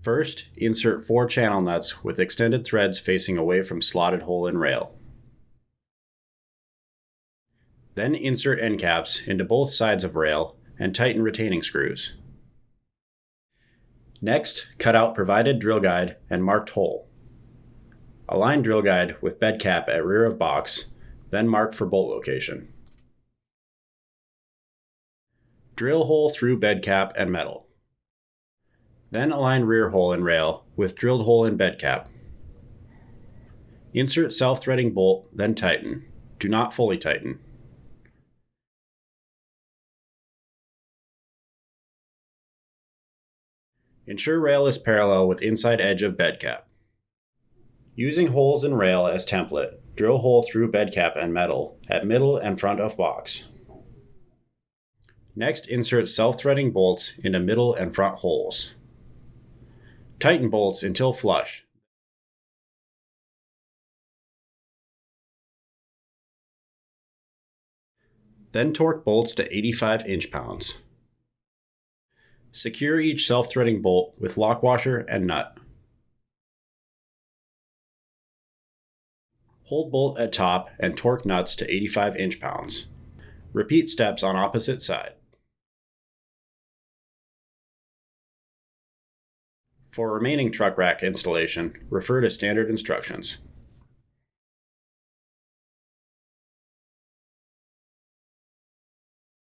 First, insert 4 channel nuts with extended threads facing away from slotted hole in rail. Then insert end caps into both sides of rail and tighten retaining screws. Next, cut out provided drill guide and marked hole. Align drill guide with bed cap at rear of box, then mark for bolt location. Drill hole through bed cap and metal. Then align rear hole in rail with drilled hole in bed cap. Insert self-threading bolt, then tighten. Do not fully tighten. Ensure rail is parallel with inside edge of bed cap. Using holes in rail as template, drill hole through bed cap and metal at middle and front of box. Next, insert self-threading bolts into middle and front holes. Tighten bolts until flush. Then torque bolts to 85 inch-pounds. Secure each self-threading bolt with lock washer and nut. Hold bolt at top and torque nuts to 85 inch-pounds. Repeat steps on opposite side. For remaining truck rack installation, refer to standard instructions.